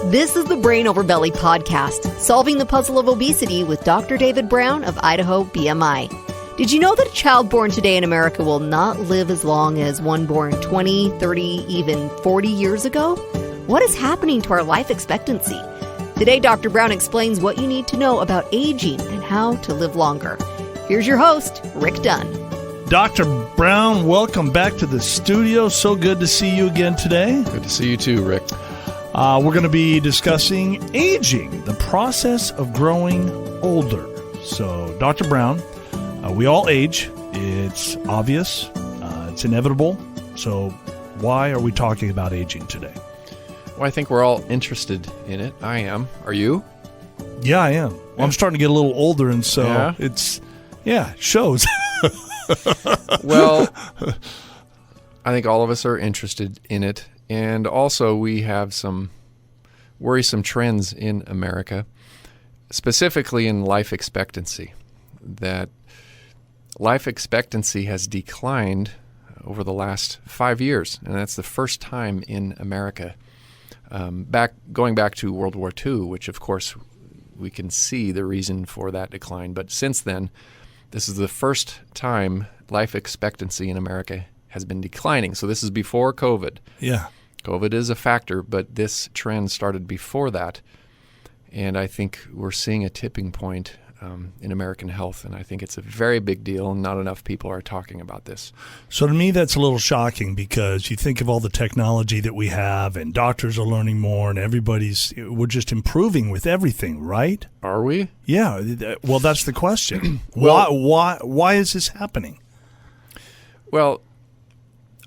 This is the Brain Over Belly podcast, solving the puzzle of obesity with Dr. David Brown of Idaho BMI. Did you know that a child born today in America will not live as long as one born 20, 30, even 40 years ago? What is happening to our life expectancy? Today, Dr. Brown explains what you need to know about aging and how to live longer. Here's your host, Rick Dunn. Dr. Brown, welcome back to the studio. So good to see you again today. Good to see you too, Rick. We're going to be discussing aging, the process of growing older. So, Dr. Brown, we all age. It's obvious. It's inevitable. So, why are we talking about aging today? Well, I think we're all interested in it. I am. Are you? Yeah, I am. Well, I'm starting to get a little older, and so shows. Well, I think all of us are interested in it. And also we have some worrisome trends in America, specifically in life expectancy. That life expectancy has declined over the last 5 years, and that's the first time in America. Going back to World War II, which of course we can see the reason for that decline. But since then, this is the first time life expectancy in America has been declining. So this is before COVID. Yeah. COVID is a factor, but this trend started before that. And I think we're seeing a tipping point in American health, and I think it's a very big deal, and not enough people are talking about this. So to me, that's a little shocking because you think of all the technology that we have, and doctors are learning more, and we're just improving with everything, right? Are we? Yeah. Well, that's the question. Well, why is this happening? Well,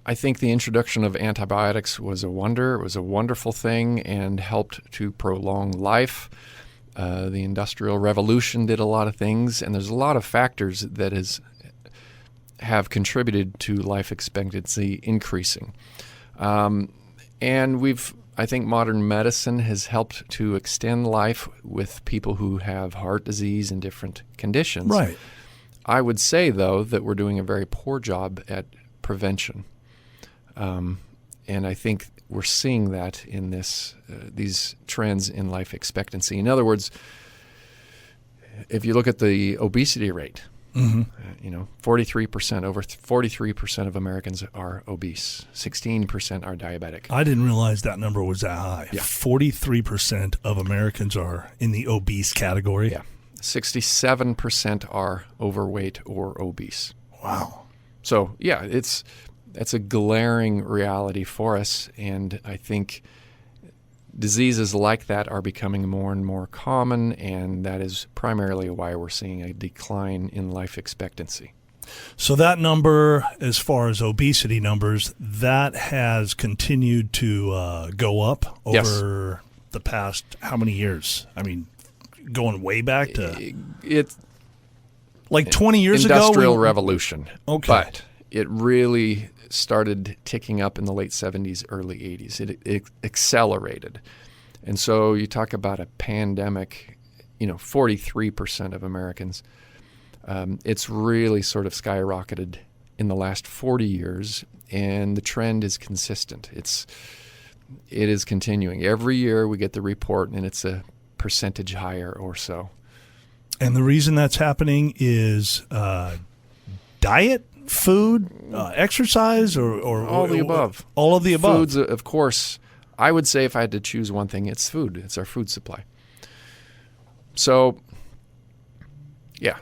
I think the introduction of antibiotics was a wonder. It was a wonderful thing and helped to prolong life. The Industrial Revolution did a lot of things, and there's a lot of factors that have contributed to life expectancy increasing. And I think modern medicine has helped to extend life with people who have heart disease and different conditions. Right. I would say, though, that we're doing a very poor job at prevention. And I think we're seeing that in these trends in life expectancy. In other words, if you look at the obesity rate, 43%, over 43% of Americans are obese. 16% are diabetic. I didn't realize that number was that high. Yeah. 43% of Americans are in the obese category. Yeah. 67% are overweight or obese. Wow. So, yeah, that's a glaring reality for us, and I think diseases like that are becoming more and more common, and that is primarily why we're seeing a decline in life expectancy. So that number, as far as obesity numbers, that has continued to go up over the past how many years? I mean, going way back to like 20 years ago? Industrial Revolution. Okay. But it really started ticking up in the late 70s, early 80s. It accelerated. And so you talk about a pandemic, 43% of Americans. It's really sort of skyrocketed in the last 40 years, and the trend is consistent. It is continuing. Every year we get the report, and it's a percentage higher or so. And the reason that's happening is diet? Food, exercise, or all the above. All of the above. Foods, of course. I would say if I had to choose one thing, it's food. It's our food supply. So, yeah,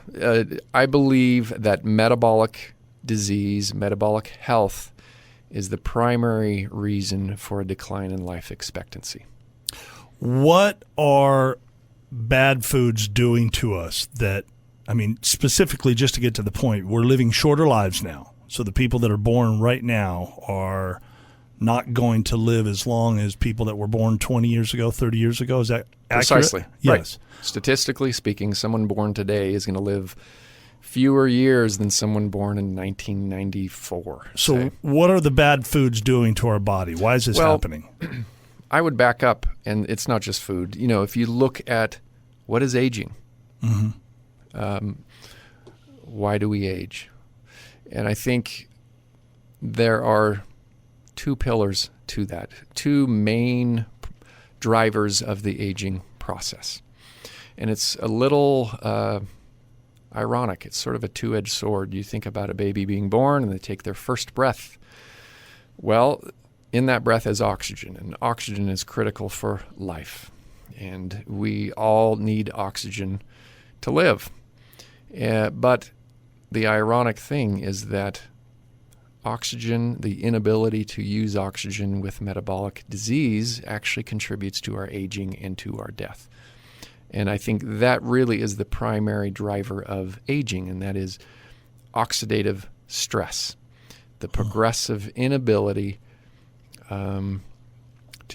I believe that metabolic disease, metabolic health, is the primary reason for a decline in life expectancy. What are bad foods doing to us specifically, just to get to the point, we're living shorter lives now. So the people that are born right now are not going to live as long as people that were born 20 years ago, 30 years ago. Is that accurate? Precisely. Yes. Right. Statistically speaking, someone born today is going to live fewer years than someone born in 1994. So what are the bad foods doing to our body? Why is this happening? I would back up, and it's not just food. If you look at what is aging, why do we age? And I think there are two pillars to that, two main drivers of the aging process. And it's a little ironic. It's sort of a two-edged sword. You think about a baby being born and they take their first breath. Well, in that breath is oxygen, and oxygen is critical for life. And we all need oxygen to live. But the ironic thing is that oxygen, the inability to use oxygen with metabolic disease, actually contributes to our aging and to our death. And I think that really is the primary driver of aging, and that is oxidative stress, the progressive inability to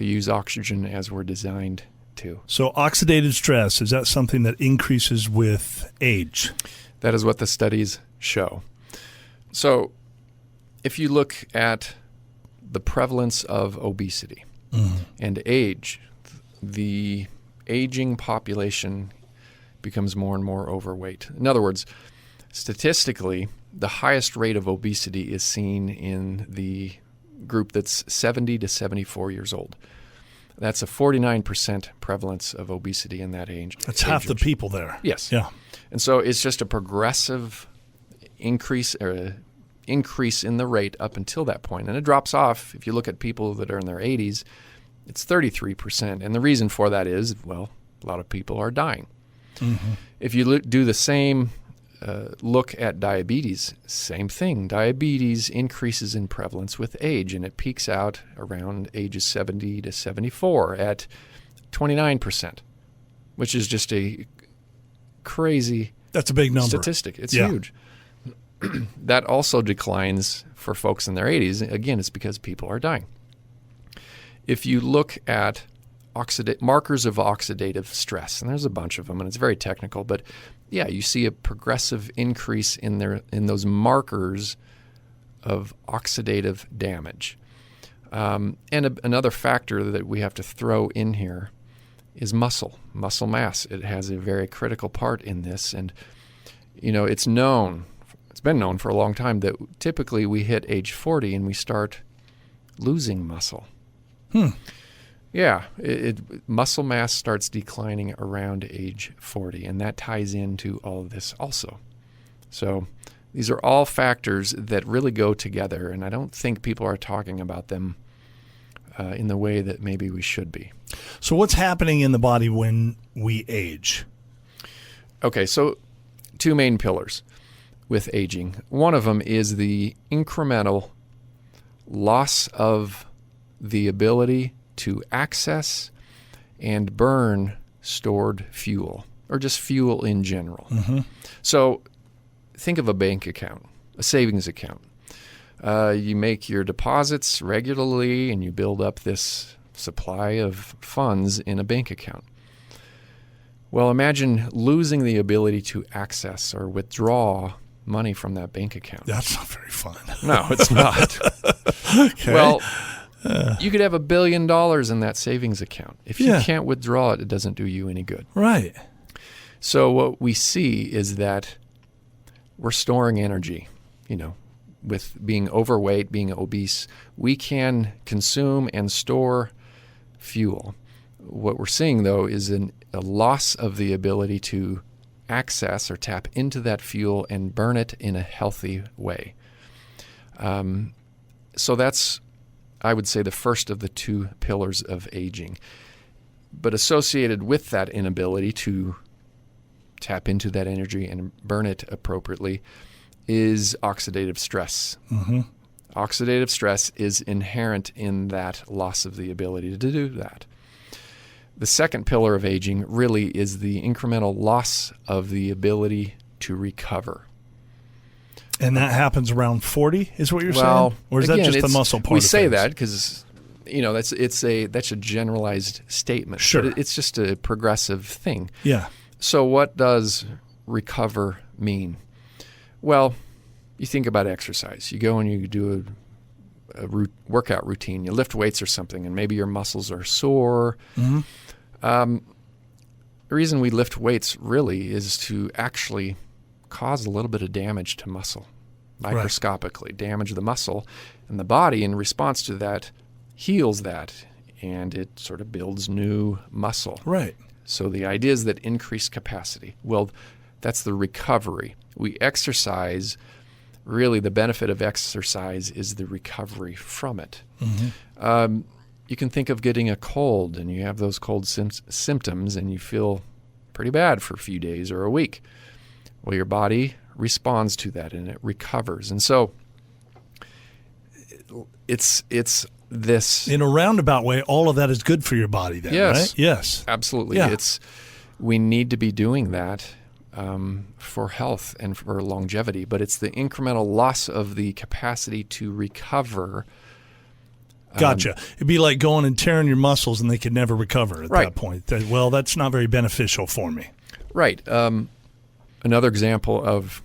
use oxygen as we're designed to. So oxidative stress, is that something that increases with age? That is what the studies show. So if you look at the prevalence of obesity and age, the aging population becomes more and more overweight. In other words, statistically, the highest rate of obesity is seen in the group that's 70 to 74 years old. That's a 49% prevalence of obesity in that age. That's half the people there. Yes. Yeah. And so it's just a progressive increase in the rate up until that point. And it drops off. If you look at people that are in their 80s, it's 33%. And the reason for that is, well, a lot of people are dying. Mm-hmm. If you do the same look at diabetes, same thing. Diabetes increases in prevalence with age, and it peaks out around ages 70 to 74 at 29%, which is just a crazy That's a big number. statistic. It's huge. That also declines for folks in their 80s. Again, it's because people are dying. If you look at markers of oxidative stress, and there's a bunch of them, and it's very technical, but yeah, you see a progressive increase in those markers of oxidative damage. And another factor that we have to throw in here is muscle mass. It has a very critical part in this, and it's been known for a long time that typically we hit age 40 and we start losing muscle. Yeah, muscle mass starts declining around age 40, and that ties into all of this also. So these are all factors that really go together, and I don't think people are talking about them in the way that maybe we should be. So what's happening in the body when we age? Okay, so two main pillars with aging. One of them is the incremental loss of the ability to access and burn stored fuel, or just fuel in general. Mm-hmm. So think of a bank account, a savings account. You make your deposits regularly and you build up this supply of funds in a bank account. Well, imagine losing the ability to access or withdraw money from that bank account. That's not very fun. No, it's not. Okay. Well, you could have $1 billion in that savings account. If you can't withdraw it, it doesn't do you any good. Right. So what we see is that we're storing energy. With being overweight, being obese, we can consume and store fuel. What we're seeing, though, is a loss of the ability to access or tap into that fuel and burn it in a healthy way. So that's, I would say, the first of the two pillars of aging. But associated with that inability to tap into that energy and burn it appropriately is oxidative stress. Mm-hmm. Oxidative stress is inherent in that loss of the ability to do that. The second pillar of aging really is the incremental loss of the ability to recover. And that happens around 40, is what you're saying? Or is that just the muscle part? We say that because that's a generalized statement. Sure. But it's just a progressive thing. Yeah. So what does recover mean? Well, you think about exercise. You go and you do a workout routine. You lift weights or something, and maybe your muscles are sore. Mm-hmm. The reason we lift weights really is to actually cause a little bit of damage to muscle, microscopically damage the muscle, and the body in response to that heals that and it sort of builds new muscle. Right. So the idea is that increased capacity. Well, that's the recovery. We exercise. Really, the benefit of exercise is the recovery from it. Mm-hmm. You can think of getting a cold, and you have those cold symptoms, and you feel pretty bad for a few days or a week. Well, your body responds to that, and it recovers. And so it's this... In a roundabout way, all of that is good for your body then, Yes. right? Yes. Absolutely. Yeah. We need to be doing that for health and for longevity, but it's the incremental loss of the capacity to recover. Gotcha. It'd be like going and tearing your muscles and they could never recover at that point. Well, that's not very beneficial for me. Right. Another example of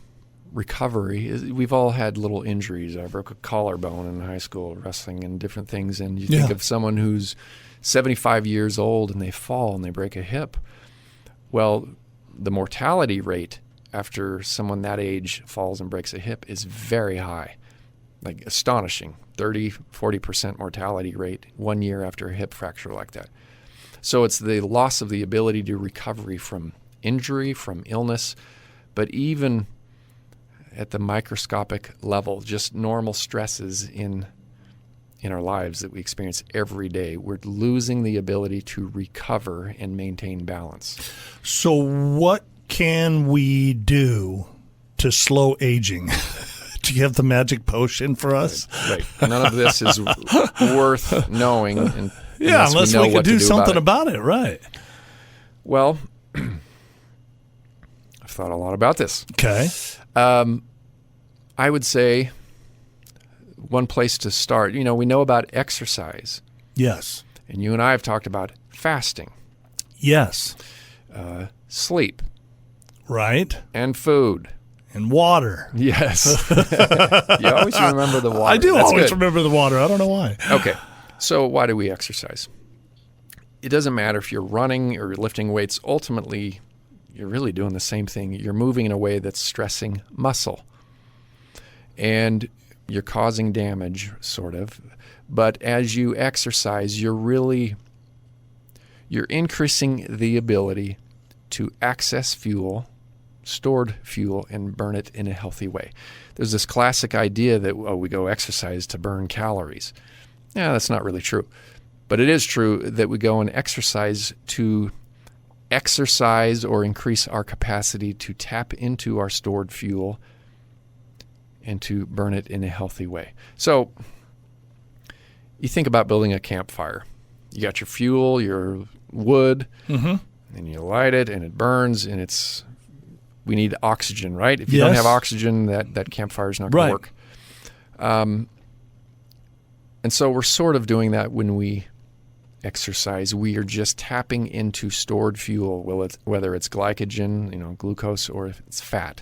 recovery is we've all had little injuries. I broke a collarbone in high school wrestling and different things, and you think of someone who's 75 years old and they fall and they break a hip. Well, the mortality rate after someone that age falls and breaks a hip is very high, like astonishing, 30, 40% mortality rate 1 year after a hip fracture like that. So it's the loss of the ability to recovery from injury, from illness, but even at the microscopic level, just normal stresses in our lives that we experience every day, we're losing the ability to recover and maintain balance. So what can we do to slow aging? Do you have the magic potion for us? Right. None of this is worth knowing. Unless we can do something about it. Right. Well, I've thought a lot about this. Okay. I would say one place to start, we know about exercise. Yes. And you and I have talked about fasting. Yes. Sleep. Right. And food. And water. Yes. You always remember the water. I do That's always good. remember the water. I don't know why. Okay. So why do we exercise? It doesn't matter if you're running or you're lifting weights. Ultimately, you're really doing the same thing. You're moving in a way that's stressing muscle. And you're causing damage, sort of. But as you exercise, you're increasing the ability to access fuel, stored fuel, and burn it in a healthy way. There's this classic idea that, we go exercise to burn calories. Yeah, that's not really true. But it is true that we go and exercise to exercise or increase our capacity to tap into our stored fuel and to burn it in a healthy way. So you think about building a campfire. You got your fuel, your wood, and you light it, and it burns, and we need oxygen, right? If you don't have oxygen, that campfire is not going to work. And so we're sort of doing that when we exercise. We are just tapping into stored fuel, whether it's glycogen, glucose, or if it's fat.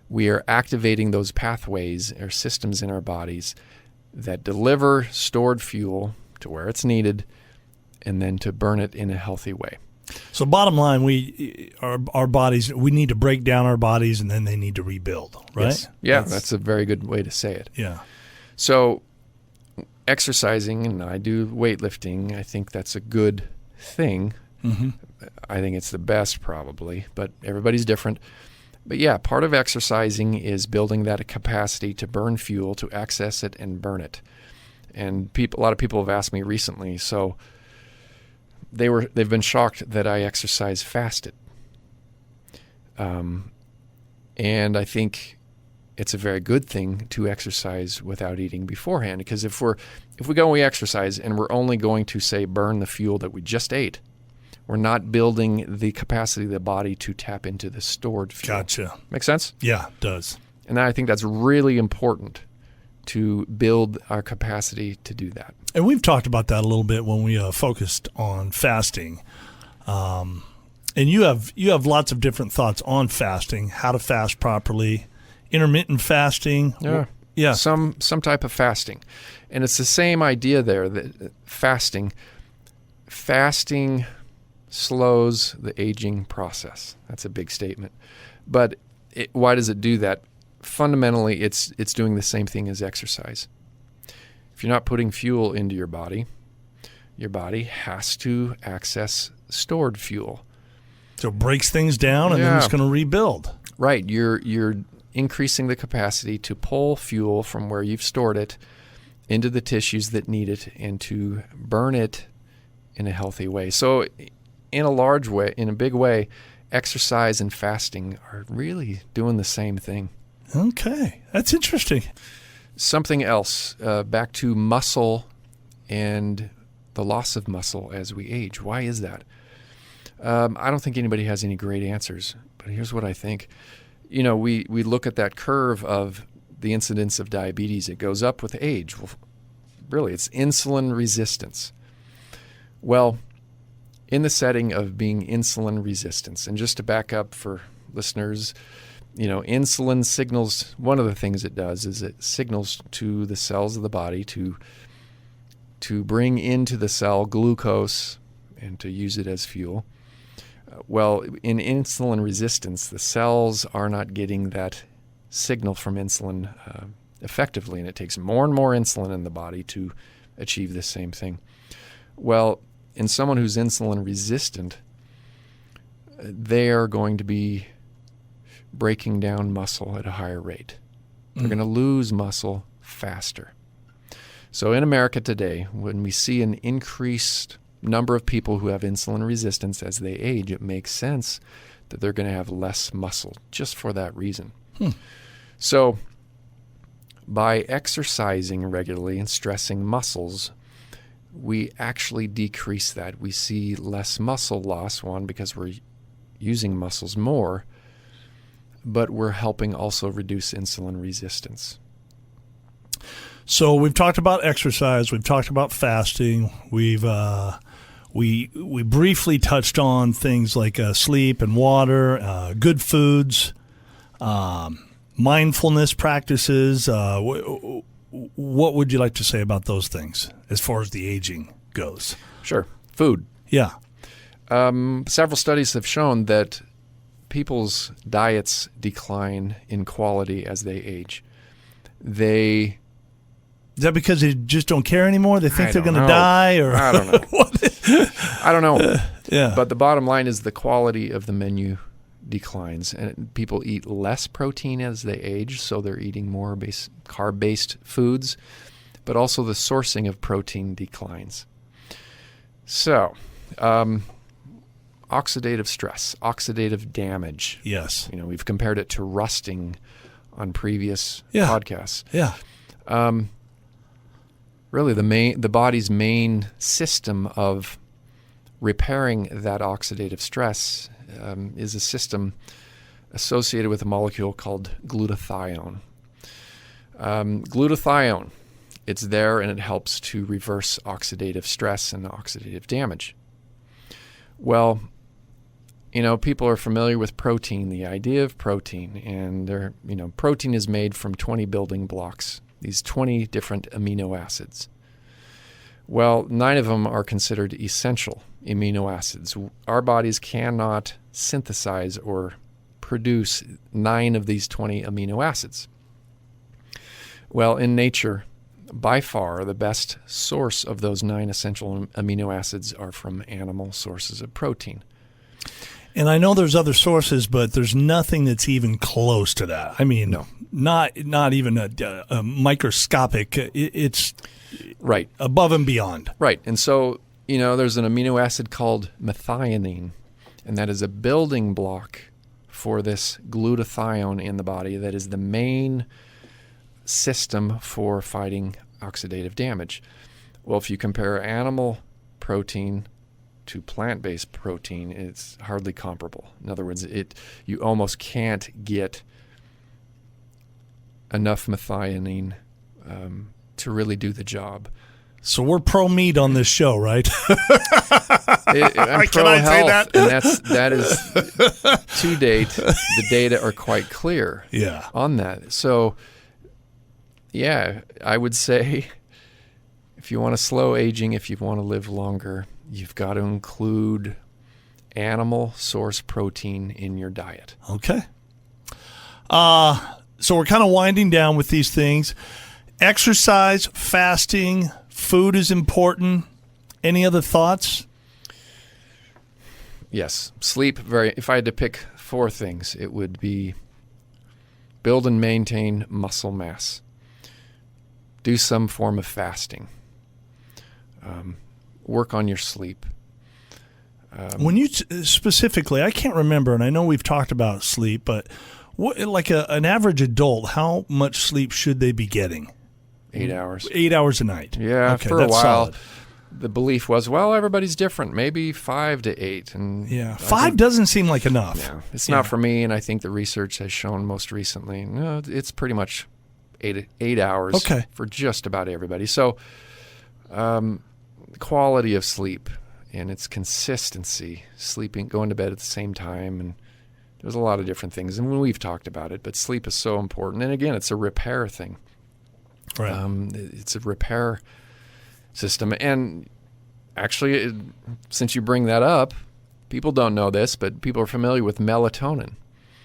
We are activating those pathways or systems in our bodies that deliver stored fuel to where it's needed and then to burn it in a healthy way. So bottom line, our bodies, we need to break down our bodies and then they need to rebuild, right? Yes. Yeah, that's a very good way to say it. Yeah. So exercising, and I do weightlifting, I think that's a good thing. Mm-hmm. I think it's the best probably, but everybody's different. But yeah, part of exercising is building that capacity to burn fuel, to access it and burn it. And a lot of people have asked me recently, so they've been shocked that I exercise fasted. And I think it's a very good thing to exercise without eating beforehand, because if we go and we exercise and we're only going to, say, burn the fuel that we just ate, we're not building the capacity of the body to tap into the stored fuel. Gotcha. Make sense? Yeah, it does. And I think that's really important to build our capacity to do that. And we've talked about that a little bit when we focused on fasting. And you have lots of different thoughts on fasting, how to fast properly, intermittent fasting. Yeah. Some type of fasting. And it's the same idea there, that fasting slows the aging process. That's a big statement. But why does it do that? Fundamentally, it's doing the same thing as exercise. If you're not putting fuel into your body, your body has to access stored fuel. So it breaks things down and then it's going to rebuild. Right. You're increasing the capacity to pull fuel from where you've stored it into the tissues that need it and to burn it in a healthy way. So in a big way, exercise and fasting are really doing the same thing. Okay. That's interesting. Something else, back to muscle and the loss of muscle as we age. Why is that? I don't think anybody has any great answers, but here's what I think. We look at that curve of the incidence of diabetes. It goes up with age. Well, really, it's insulin resistance. Well, in the setting of being insulin resistance, and just to back up for listeners, insulin signals, one of the things it does is it signals to the cells of the body to bring into the cell glucose and to use it as fuel. Well, in insulin resistance, the cells are not getting that signal from insulin effectively, and it takes more and more insulin in the body to achieve the same thing. Well, in someone who's insulin resistant, they are going to be breaking down muscle at a higher rate. They're going to lose muscle faster. So in America today, when we see an increased number of people who have insulin resistance as they age, it makes sense that they're going to have less muscle just for that reason. So by exercising regularly and stressing muscles, we actually decrease that. We see less muscle loss, one, because we're using muscles more, but we're helping also reduce insulin resistance. So we've talked about exercise. We've talked about fasting. We've we briefly touched on things like sleep and water, good foods, mindfulness practices. What would you like to say about those things as far as the aging goes? Sure. Food. Yeah. Several studies have shown that people's diets decline in quality as they age. Is that because they just don't care anymore? They think they're going to die? Or I don't know. I don't know. Yeah. But the bottom line is the quality of the menu declines, and people eat less protein as they age, so they're eating more carb-based foods, but also the sourcing of protein declines. So, oxidative stress, oxidative damage. Yes. We've compared it to rusting on previous podcasts. Yeah. Really, the body's main system of repairing that oxidative stress is a system associated with a molecule called glutathione. Glutathione, it's there and it helps to reverse oxidative stress and oxidative damage. Well, people are familiar with protein, the idea of protein, and protein is made from 20 building blocks, these 20 different amino acids. Well, 9 of them are considered essential amino acids. Our bodies cannot synthesize or produce 9 of these 20 amino acids. Well, in nature, by far the best source of those 9 essential amino acids are from animal sources of protein. And I know there's other sources, but there's nothing that's even close to that. I mean, no. Not even a microscopic. It's right above and beyond. Right. And so, there's an amino acid called methionine, and that is a building block for this glutathione in the body that is the main system for fighting oxidative damage. Well, if you compare animal protein to plant-based protein, it's hardly comparable. In other words, you almost can't get enough methionine to really do the job. So we're pro-meat on this show, right? I'm pro-health, and that is to date, the data are quite clear on that. So, I would say if you want to slow aging, if you want to live longer, you've got to include animal source protein in your diet. Okay. So we're kind of winding down with these things. Exercise, fasting, food is important. Any other thoughts? Yes, sleep. If I had to pick 4 things, it would be build and maintain muscle mass. Do some form of fasting. Work on your sleep. When you specifically, I can't remember, and I know we've talked about sleep, but like an average adult, how much sleep should they be getting? 8 hours. 8 hours a night. Yeah, okay, for a while. Solid. The belief was, well, everybody's different. Maybe 5 to 8. And yeah, 5 doesn't seem like enough. Yeah, it's not for me, and I think the research has shown most recently, no, it's pretty much 8 hours for just about everybody. So quality of sleep and its consistency, sleeping, going to bed at the same time, and there's a lot of different things, and we've talked about it, but sleep is so important. And again, it's a repair thing. Right. It's a repair system. And actually, since you bring that up, people don't know this, but people are familiar with melatonin.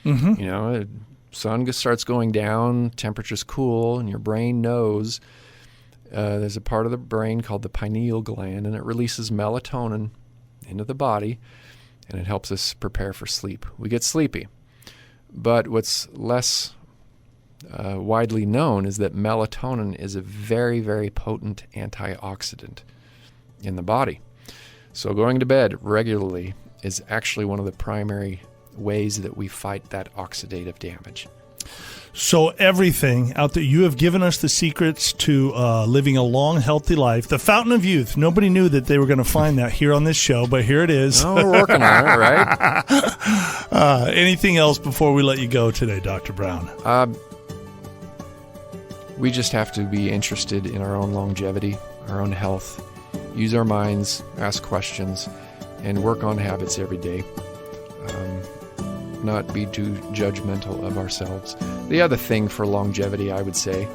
Mm-hmm. You know, sun starts going down, temperature's cool, and your brain knows there's a part of the brain called the pineal gland, and it releases melatonin into the body, and it helps us prepare for sleep. We get sleepy. But what's less widely known is that melatonin is a very, very potent antioxidant in the body. So going to bed regularly is actually one of the primary ways that we fight that oxidative damage. So everything out there, you have given us the secrets to living a long, healthy life. The fountain of youth. Nobody knew that they were going to find that here on this show, but here it is. Oh, we're working on it, right? Anything else before we let you go today, Dr. Brown? We just have to be interested in our own longevity, our own health, use our minds, ask questions, and work on habits every day. Not be too judgmental of ourselves. The other thing for longevity, I would say,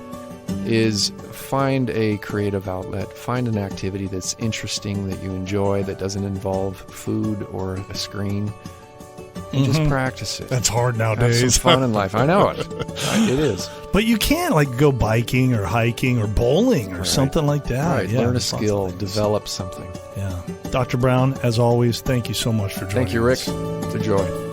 is find a creative outlet. Find an activity that's interesting, that you enjoy, that doesn't involve food or a screen. And just practice it. That's hard nowadays. Have some fun in life. I know it. It is. But you can go biking or hiking or bowling or something like that. Right. Yeah, learn a skill. Develop something. Yeah. Dr. Brown, as always, thank you so much for joining us. Thank you, Rick. It's a joy.